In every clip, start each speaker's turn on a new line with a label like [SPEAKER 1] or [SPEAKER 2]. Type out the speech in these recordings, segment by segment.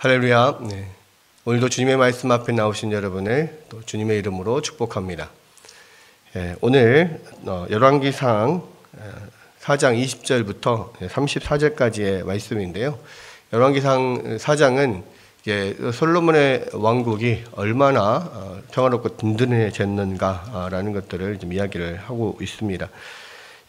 [SPEAKER 1] 할렐루야. 네. 오늘도 주님의 말씀 앞에 나오신 여러분을 또 주님의 이름으로 축복합니다. 오늘 열왕기상 4장 20절부터 34절까지의 말씀인데요. 열왕기상 4장은 솔로몬의 왕국이 얼마나 평화롭고 든든해졌는가라는 것들을 좀 이야기를 하고 있습니다.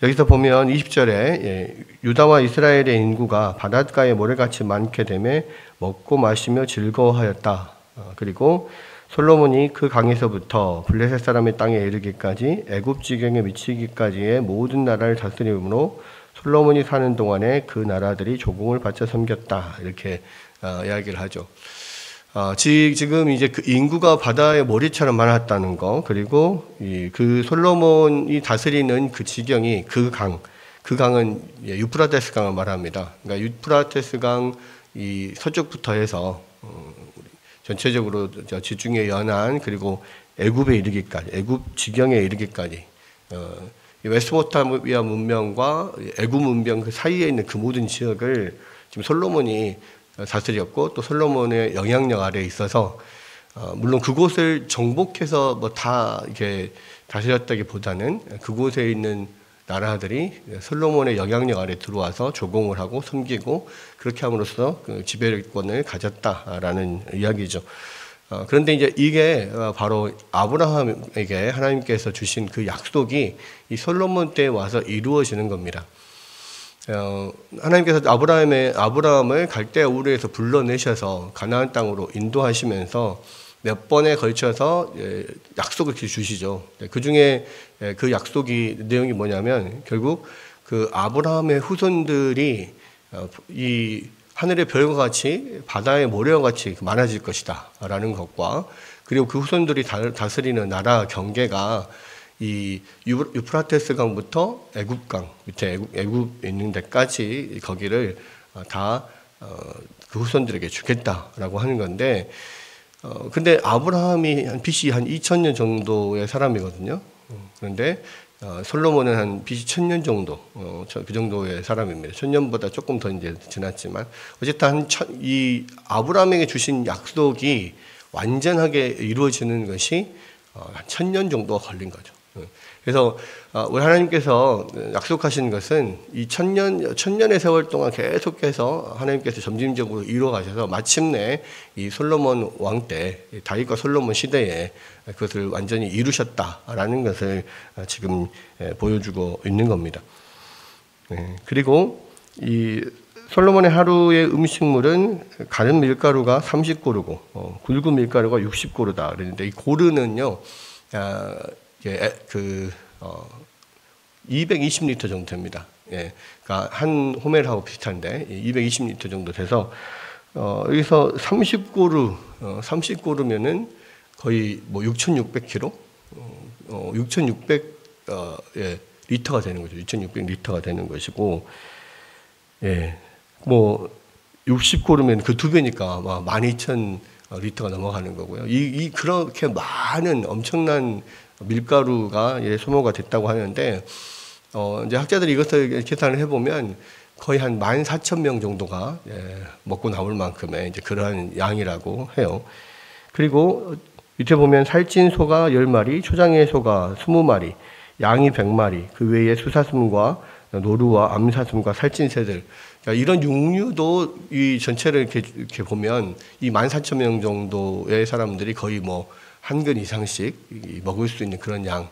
[SPEAKER 1] 여기서 보면 20절에 유다와 이스라엘의 인구가 바닷가에 모래같이 많게 되매 먹고 마시며 즐거워하였다. 그리고 솔로몬이 그 강에서부터 블레셋 사람의 땅에 이르기까지 애굽 지경에 미치기까지의 모든 나라를 다스림으로 솔로몬이 사는 동안에 그 나라들이 조공을 바쳐 섬겼다. 이렇게 이야기를 하죠. 지금 이제 그 인구가 바다의 모래처럼 많았다는 거, 그리고 그 솔로몬이 다스리는 그 지경이 그 강은 유프라테스 강을 말합니다. 그러니까 유프라테스 강 이 서쪽부터 해서 전체적으로 지중해 연안 그리고 애굽에 이르기까지, 애굽 지경에 이르기까지, 메소포타미아 문명과 애굽 문명 그 사이에 있는 그 모든 지역을 지금 솔로몬이 다스렸고, 또 솔로몬의 영향력 아래에 있어서 물론 그곳을 정복해서 뭐 다 이렇게 다스렸다기보다는 그곳에 있는 나라들이 솔로몬의 영향력 아래 들어와서 조공을 하고 섬기고 그렇게 함으로써 그 지배권을 가졌다라는 이야기죠. 그런데 이제 이게 바로 아브라함에게 하나님께서 주신 그 약속이 이 솔로몬 때에 와서 이루어지는 겁니다. 하나님께서 아브라함을 갈대아 우르에서 불러내셔서 가나안 땅으로 인도하시면서 몇 번에 걸쳐서 약속을 주시죠. 그 중에 그 약속이 내용이 뭐냐면 결국 그 아브라함의 후손들이 이 하늘의 별과 같이 바다의 모래와 같이 많아질 것이다 라는 것과, 그리고 그 후손들이 다스리는 나라 경계가 이 유프라테스 강부터 애굽강 밑에 애굽 있는 데까지 거기를 다 그 후손들에게 주겠다라고 하는 건데, 근데 아브라함이 한 BC 한 2000년 정도의 사람이거든요. 그런데 솔로몬은 한 BC 1000년 정도, 그 정도의 사람입니다. 1000년보다 조금 더 이제 지났지만 어쨌든 이 아브라함에게 주신 약속이 완전하게 이루어지는 것이 한 1000년 정도가 걸린 거죠. 그래서 우리 하나님께서 약속하신 것은 이 천년의 세월 동안 계속해서 하나님께서 점진적으로 이루어가셔서 마침내 이 솔로몬 왕 때, 다윗과 솔로몬 시대에 그것을 완전히 이루셨다라는 것을 지금 보여주고 있는 겁니다. 그리고 이 솔로몬의 하루의 음식물은 가는 밀가루가 30고루고 굵은 밀가루가 60고루다. 그런데 이 고르는요, 220리터 정도 됩니다. 그러니까 한 호멜하고 비슷한데 220리터 정도 돼서 여기서 30고루면은 거의 뭐 6,600kg, 6,600 리터가 되는 거죠. 6,600리터가 되는 것이고, 뭐 60고루면 그 2배니까 12,000리터가 넘어가는 거고요. 그렇게 많은 엄청난 밀가루가 소모가 됐다고 하는데, 이제 학자들이 이것을 계산을 해보면 거의 한 14,000명 정도가 먹고 나올 만큼의 이제 그러한 양이라고 해요. 그리고 밑에 보면 살찐 소가 10마리, 초장의 소가 20마리, 양이 100마리, 그 외에 수사슴과 노루와 암사슴과 살찐 새들, 그러니까 이런 육류도 이 전체를 이렇게 보면 이 14,000명 정도의 사람들이 거의 뭐 한 근 이상씩 먹을 수 있는 그런 양,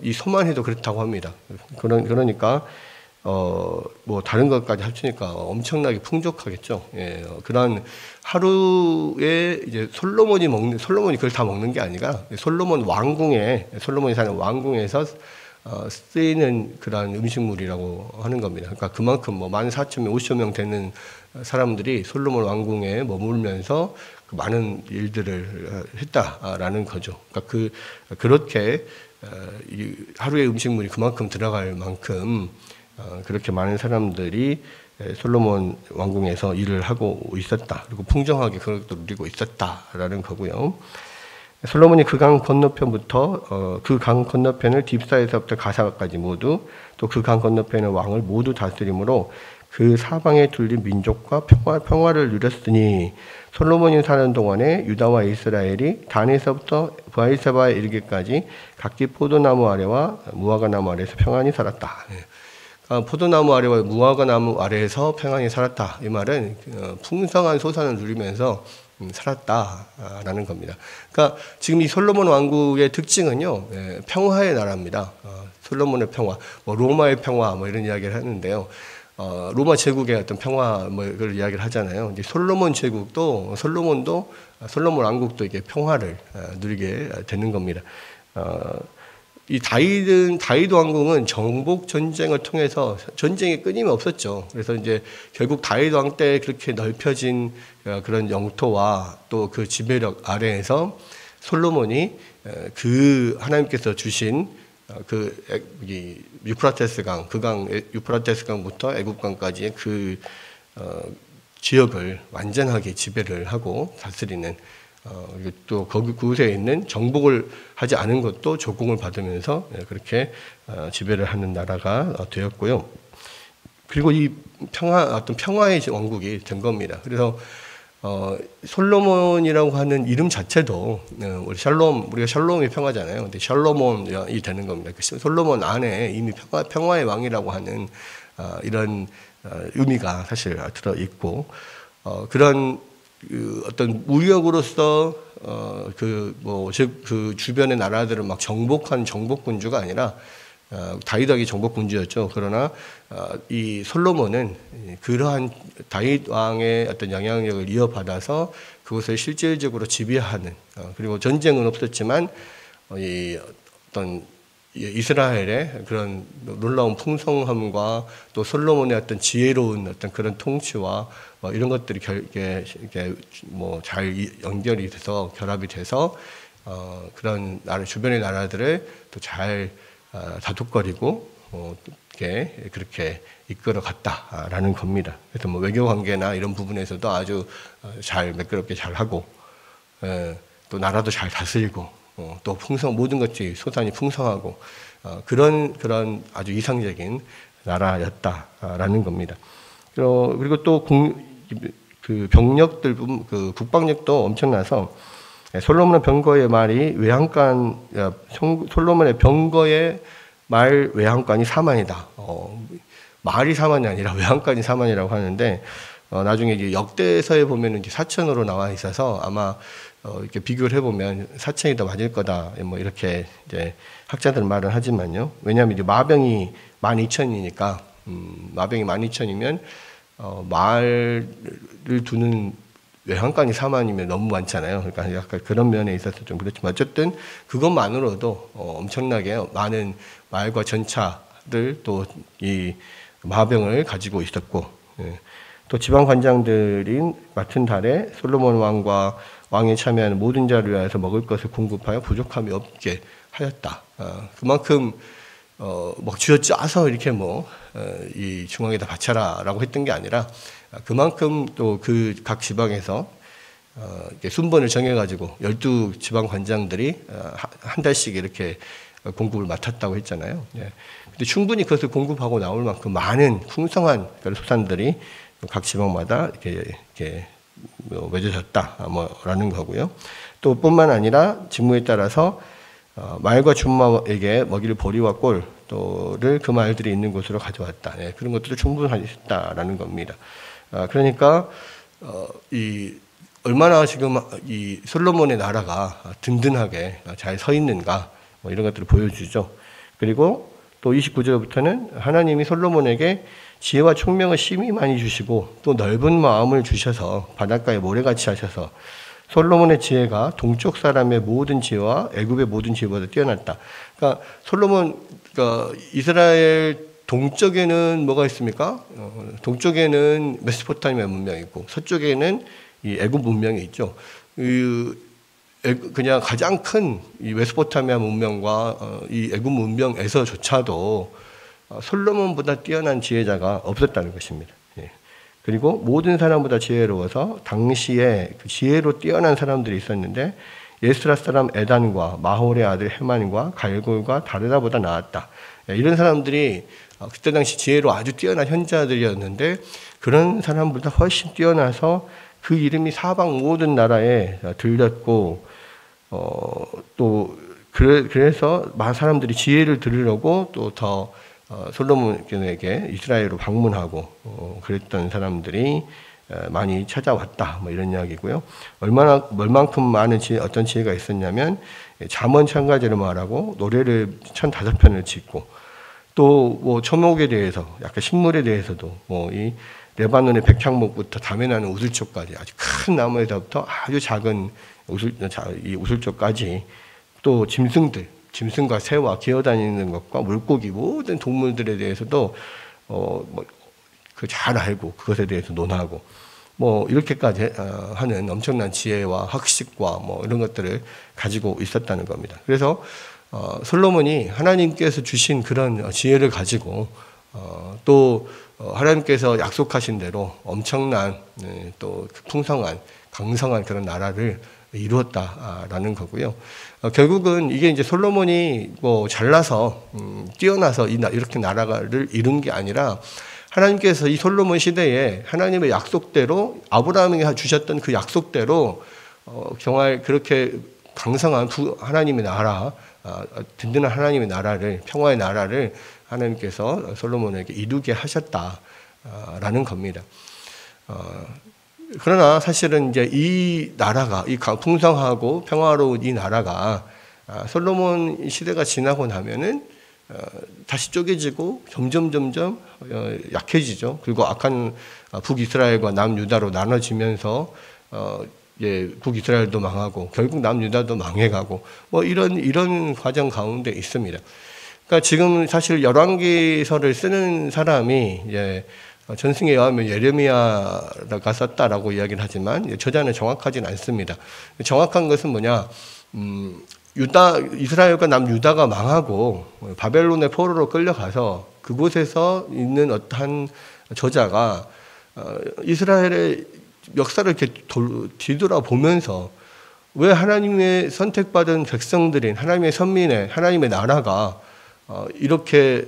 [SPEAKER 1] 이 소만 해도 그렇다고 합니다. 그러니까 뭐 다른 것까지 합치니까 엄청나게 풍족하겠죠. 그런 하루에 이제 솔로몬이 그걸 다 먹는 게 아니라 솔로몬이 사는 왕궁에서 쓰이는 그런 음식물이라고 하는 겁니다. 그러니까 그만큼 뭐 14,000명, 50,000명 되는 사람들이 솔로몬 왕궁에 머물면서 그 많은 일들을 했다라는 거죠. 그러니까 그렇게 하루의 음식물이 그만큼 들어갈 만큼 그렇게 많은 사람들이 솔로몬 왕궁에서 일을 하고 있었다. 그리고 풍성하게 그걸 누리고 있었다라는 거고요. 솔로몬이 그 강 건너편부터 그 강 건너편을 딥사에서부터 가사까지 모두, 또 그 강 건너편의 왕을 모두 다스림으로 그 사방에 둘린 민족과 평화를 누렸으니 솔로몬이 사는 동안에 유다와 이스라엘이 단에서부터 브아이세바에 이르기까지 각기 포도나무 아래와 무화과나무 아래에서 평안히 살았다. 포도나무 아래와 무화과나무 아래에서 평안히 살았다. 이 말은 풍성한 소산을 누리면서 살았다라는 겁니다. 그러니까 지금 이 솔로몬 왕국의 특징은요, 평화의 나라입니다. 솔로몬의 평화, 뭐 로마의 평화, 뭐 이런 이야기를 하는데요. 로마 제국의 어떤 평화 뭐 그걸 이야기를 하잖아요. 이제 솔로몬 제국도 솔로몬 왕국도 이게 평화를 누리게 되는 겁니다. 이 다윗 왕궁은 정복 전쟁을 통해서 전쟁이 끊임이 없었죠. 그래서 이제 결국 다윗 왕 때 그렇게 넓혀진 그런 영토와 또 그 지배력 아래에서 솔로몬이 그 하나님께서 주신 유프라테스 강부터 애굽강까지의 그 지역을 완전하게 지배를 하고 다스리는 또 그곳에 있는 정복을 하지 않은 것도 조공을 받으면서 그렇게 지배를 하는 나라가 되었고요. 그리고 이 어떤 평화의 왕국이 된 겁니다. 그래서 솔로몬이라고 하는 이름 자체도 우리가 샬롬이 평화잖아요. 근데 샬로몬이 되는 겁니다. 솔로몬 안에 이미 평화의 왕이라고 하는 이런 의미가 사실 들어 있고 그런 어떤 무력으로서 그 주변의 나라들을 막 정복한 정복군주가 아니라 다윗 왕이 정복군주였죠. 그러나 이 솔로몬은 그러한 다윗 왕의 어떤 영향력을 이어받아서 그것을 실질적으로 지배하는 그리고 전쟁은 없었지만 이 어떤 이스라엘의 그런 놀라운 풍성함과 또 솔로몬의 어떤 지혜로운 어떤 그런 통치와 이런 것들이 잘 연결이 돼서 결합이 돼서 그런 주변의 나라들을 또 잘 다독거리고 그렇게 이끌어 갔다라는 겁니다. 그래서 외교 관계나 이런 부분에서도 아주 잘 매끄럽게 잘 하고 또 나라도 잘 다스리고 또 모든 것이 소산이 풍성하고 그런 아주 이상적인 나라였다라는 겁니다. 그리고 또 그 병력들 그 국방력도 엄청나서 솔로몬의 병거의 말이 솔로몬의 병거의 말 외항관이 4만이다. 말이 4만이 아니라 외항관이 4만이라고 하는데 나중에 이제 역대서에 보면은 이제 4천으로 나와 있어서 아마 이렇게 비교를 해보면 4천이 더 맞을 거다. 뭐 이렇게 이제 학자들 말은 하지만요. 왜냐하면 이제 마병이 12,000이니까 마병이 12,000이면 말을 두는 외항관이 4만이면 너무 많잖아요. 그러니까 약간 그런 면에 있어서 좀 그렇지만 어쨌든 그것만으로도 엄청나게 많은 말과 전차들 또 이 마병을 가지고 있었고 또 지방 관장들인 맡은 달에 솔로몬 왕과 왕에 참여하는 모든 자를 위하여서 먹을 것을 공급하여 부족함이 없게 하였다. 그만큼 막 쥐어짜서 이렇게 이 중앙에다 바쳐라라고 했던 게 아니라 그만큼 또 그 각 지방에서 순번을 정해가지고 12지방 관장들이 한 달씩 이렇게 공급을 맡았다고 했잖아요. 근데 충분히 그것을 공급하고 나올 만큼 많은 풍성한 소산들이 각 지방마다 이렇게 맺어졌다라는 거고요. 또 뿐만 아니라 직무에 따라서 말과 준마에게 먹이를 보리와 꼴 또를 그 말들이 있는 곳으로 가져왔다. 그런 것들도 충분하셨다라는 겁니다. 그러니까 얼마나 지금 이 솔로몬의 나라가 든든하게 잘 서 있는가 이런 것들을 보여주죠. 그리고 또 29절부터는 하나님이 솔로몬에게 지혜와 총명을 심히 많이 주시고 또 넓은 마음을 주셔서 바닷가에 모래같이 하셔서 솔로몬의 지혜가 동쪽 사람의 모든 지혜와 애굽의 모든 지혜보다 뛰어났다. 그러니까 그러니까 이스라엘 동쪽에는 뭐가 있습니까? 동쪽에는 메소포타미아 문명이 있고 서쪽에는 이 애굽 문명이 있죠. 그냥 가장 큰 이 메소포타미아 문명과 이 애굽 문명에서조차도 솔로몬보다 뛰어난 지혜자가 없었다는 것입니다. 그리고 모든 사람보다 지혜로워서 당시에 그 지혜로 뛰어난 사람들이 있었는데 예스라 사람 에단과 마홀의 아들 헤만과 갈골과 다르다보다 나았다. 이런 사람들이 그때 당시 지혜로 아주 뛰어난 현자들이었는데 그런 사람보다 훨씬 뛰어나서 그 이름이 사방 모든 나라에 들렸고 또 그래서 많은 사람들이 지혜를 들으려고 또 더 솔로몬에게 이스라엘로 방문하고 그랬던 사람들이 많이 찾아왔다. 뭐 이런 이야기고요. 얼만큼 많은 어떤 지혜가 있었냐면 잠언 1000가지를 말하고 노래를 1005편을 짓고 또 뭐 초목에 대해서 약간 식물에 대해서도 뭐 이 레바논의 백향목부터 담에 나는 우슬초까지 아주 큰 나무에서부터 아주 작은 우슬초까지 또 짐승과 새와 기어다니는 것과 물고기 모든 동물들에 대해서도 잘 알고 그것에 대해서 논하고 뭐 이렇게까지 하는 엄청난 지혜와 학식과 뭐 이런 것들을 가지고 있었다는 겁니다. 그래서 솔로몬이 하나님께서 주신 그런 지혜를 가지고 또 하나님께서 약속하신 대로 엄청난 또 풍성한 강성한 그런 나라를 이루었다라는 거고요. 결국은 이게 이제 솔로몬이 뭐 잘나서 뛰어나서 이렇게 나라를 이룬 게 아니라 하나님께서 이 솔로몬 시대에 하나님의 약속대로 아브라함에게 주셨던 그 약속대로 정말 그렇게 강성한 하나님의 나라, 든든한 하나님의 나라를 평화의 나라를 하나님께서 솔로몬에게 이루게 하셨다라는 겁니다. 그러나 사실은 이제 이 나라가 이 풍성하고 평화로운 이 나라가 솔로몬 시대가 지나고 나면은 다시 쪼개지고 점점 약해지죠. 그리고 악한 북이스라엘과 남유다로 나눠지면서 북이스라엘도 망하고 결국 남유다도 망해가고 뭐 이런 과정 가운데 있습니다. 그러니까 지금 사실 열왕기서를 쓰는 사람이 이제 전승에 의하면 예레미야가 썼다라고 이야기를 하지만 저자는 정확하지는 않습니다. 정확한 것은 뭐냐? 이스라엘과 남유다가 망하고 바벨론의 포로로 끌려가서 그곳에서 있는 어떠한 저자가 이스라엘의 역사를 이렇게 뒤돌아보면서 왜 하나님의 선택받은 백성들인 하나님의 선민의 하나님의 나라가 이렇게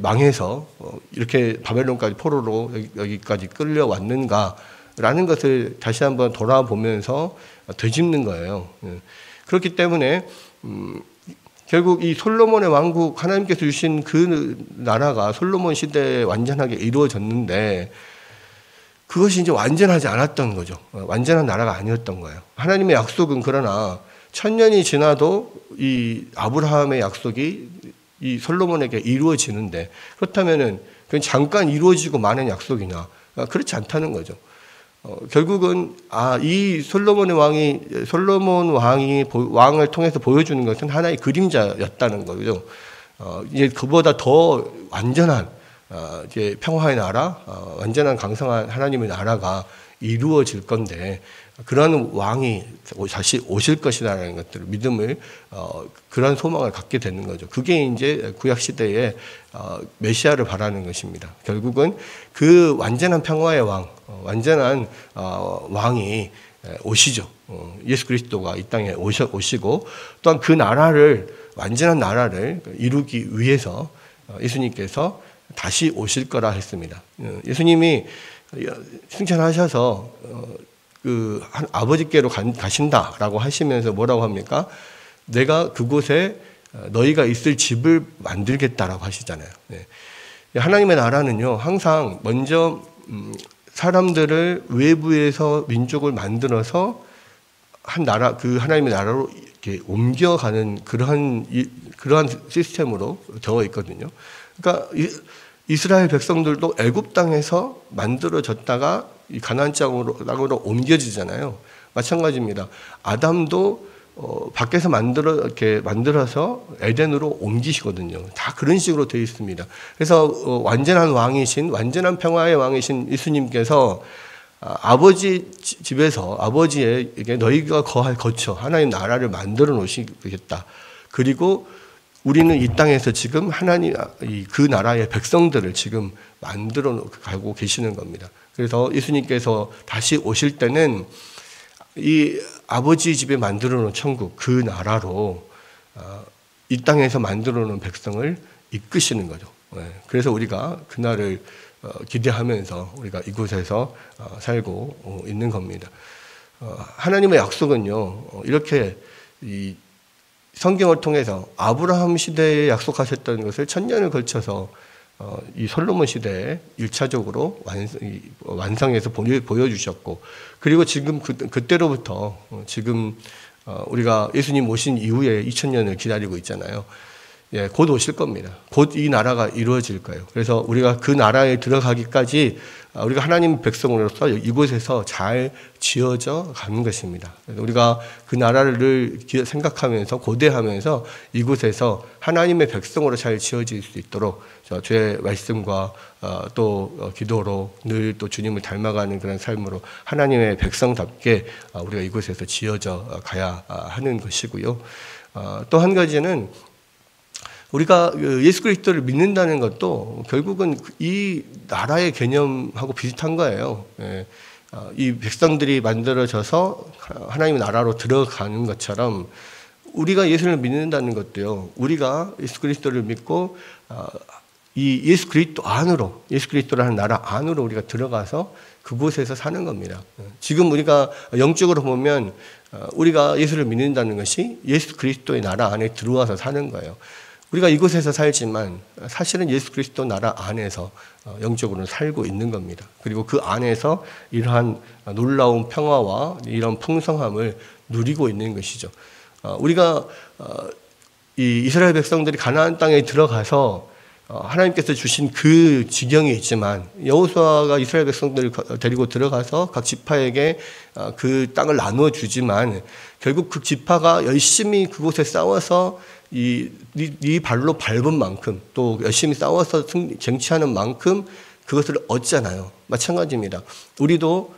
[SPEAKER 1] 망해서 이렇게 바벨론까지 포로로 여기까지 끌려왔는가라는 것을 다시 한번 돌아보면서 되짚는 거예요. 그렇기 때문에 결국 이 솔로몬의 왕국 하나님께서 주신 그 나라가 솔로몬 시대에 완전하게 이루어졌는데 그것이 이제 완전하지 않았던 거죠. 완전한 나라가 아니었던 거예요. 하나님의 약속은 그러나 1000년이 지나도 이 아브라함의 약속이 이 솔로몬에게 이루어지는데 그렇다면은 그건 잠깐 이루어지고 마는 약속이냐? 그렇지 않다는 거죠. 결국은 이 솔로몬 왕이 왕을 통해서 보여주는 것은 하나의 그림자였다는 거죠. 이제 그보다 더 완전한 이제 평화의 나라, 완전한 강성한 하나님의 나라가 이루어질 건데 그런 왕이 다시 오실 것이라는 것들을 믿음을 그런 소망을 갖게 되는 거죠. 그게 이제 구약 시대에 메시아를 바라는 것입니다. 결국은 그 완전한 평화의 왕, 완전한 왕이 오시죠. 예수 그리스도가 이 땅에 오시고 또한 그 나라를 완전한 나라를 이루기 위해서 예수님께서 다시 오실 거라 했습니다. 예수님이 승천하셔서 그 아버지께로 가신다라고 하시면서 뭐라고 합니까? 내가 그곳에 너희가 있을 집을 만들겠다라고 하시잖아요. 네. 하나님의 나라는요 항상 먼저 사람들을 외부에서 민족을 만들어서 한 나라 그 하나님의 나라로 이렇게 옮겨가는 그러한 시스템으로 되어 있거든요. 그러니까 이스라엘 백성들도 애굽 땅에서 만들어졌다가 이 가나안 땅으로 옮겨지잖아요. 마찬가지입니다. 아담도 밖에서 이렇게 만들어서 에덴으로 옮기시거든요. 다 그런 식으로 되어 있습니다. 그래서 완전한 왕이신 완전한 평화의 왕이신 예수님께서 아버지 집에서 아버지에게 너희가 거할 거처 하나님 나라를 만들어 놓으시겠다. 그리고 우리는 이 땅에서 지금 하나님 그 나라의 백성들을 지금 만들어 가고 계시는 겁니다. 그래서 예수님께서 다시 오실 때는 이 아버지 집에 만들어 놓은 천국 그 나라로 이 땅에서 만들어 놓은 백성을 이끄시는 거죠. 그래서 우리가 그날을 기대하면서 우리가 이곳에서 살고 있는 겁니다. 하나님의 약속은요, 이렇게 이 성경을 통해서 아브라함 시대에 약속하셨던 것을 1000년을 걸쳐서 이 솔로몬 시대에 1차적으로 완성해서 보여주셨고, 그리고 지금 그때로부터 지금 우리가 예수님 오신 이후에 2000년을 기다리고 있잖아요. 예, 곧 오실 겁니다. 곧 이 나라가 이루어질 거예요. 그래서 우리가 그 나라에 들어가기까지 우리가 하나님 백성으로서 이곳에서 잘 지어져 가는 것입니다. 우리가 그 나라를 생각하면서 고대하면서 이곳에서 하나님의 백성으로 잘 지어질 수 있도록 주의 말씀과 또 기도로 늘 또 주님을 닮아가는 그런 삶으로 하나님의 백성답게 우리가 이곳에서 지어져 가야 하는 것이고요. 또 한 가지는 우리가 예수 그리스도를 믿는다는 것도 결국은 이 나라의 개념하고 비슷한 거예요. 이 백성들이 만들어져서 하나님의 나라로 들어가는 것처럼 우리가 예수를 믿는다는 것도요. 우리가 예수 그리스도를 믿고 이 예수 그리스도 안으로, 예수 그리스도라는 나라 안으로 우리가 들어가서 그곳에서 사는 겁니다. 지금 우리가 영적으로 보면 우리가 예수를 믿는다는 것이 예수 그리스도의 나라 안에 들어와서 사는 거예요. 우리가 이곳에서 살지만 사실은 예수 그리스도 나라 안에서 영적으로 살고 있는 겁니다. 그리고 그 안에서 이러한 놀라운 평화와 이런 풍성함을 누리고 있는 것이죠. 우리가 이 이스라엘 백성들이 가나안 땅에 들어가서 하나님께서 주신 그 지경이 있지만 여호수아가 이스라엘 백성들을 데리고 들어가서 각 지파에게 그 땅을 나누어 주지만 결국 그 지파가 열심히 그곳에 싸워서 이 발로 밟은 만큼 또 열심히 싸워서 쟁취하는 만큼 그것을 얻잖아요. 마찬가지입니다. 우리도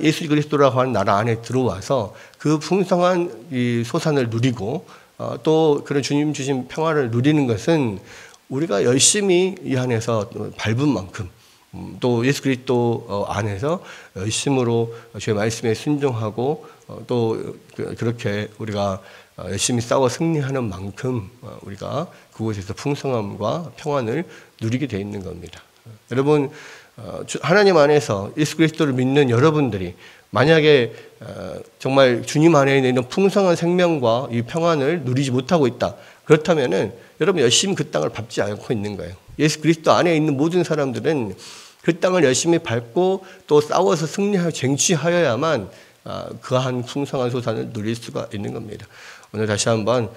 [SPEAKER 1] 예수 그리스도라고 하는 나라 안에 들어와서 그 풍성한 이 소산을 누리고 또 그런 주님 주신 평화를 누리는 것은 우리가 열심히 이 안에서 밟은 만큼 또 예수 그리스도 안에서 열심으로 주의 말씀에 순종하고 또 그렇게 우리가 열심히 싸워 승리하는 만큼 우리가 그곳에서 풍성함과 평안을 누리게 되어 있는 겁니다. 여러분, 하나님 안에서 예수 그리스도를 믿는 여러분들이 만약에 정말 주님 안에 있는 풍성한 생명과 이 평안을 누리지 못하고 있다. 그렇다면은 여러분 열심히 그 땅을 밟지 않고 있는 거예요. 예수 그리스도 안에 있는 모든 사람들은 그 땅을 열심히 밟고 또 싸워서 승리하여 쟁취하여야만 그한 풍성한 소산을 누릴 수가 있는 겁니다. 오늘 다시 한번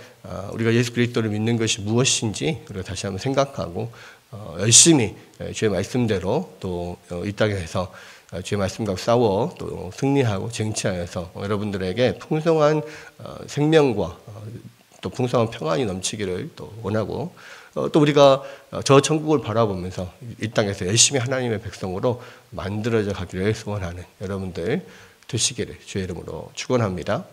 [SPEAKER 1] 우리가 예수 그리스도를 믿는 것이 무엇인지 우리가 다시 한번 생각하고 열심히 주의 말씀대로 또 이 땅에서 주의 말씀과 싸워 또 승리하고 쟁취하여서 여러분들에게 풍성한 생명과 또 풍성한 평안이 넘치기를 또 원하고 또 우리가 저 천국을 바라보면서 이 땅에서 열심히 하나님의 백성으로 만들어져 가기를 소원하는 여러분들 되시기를 주의 이름으로 축원합니다.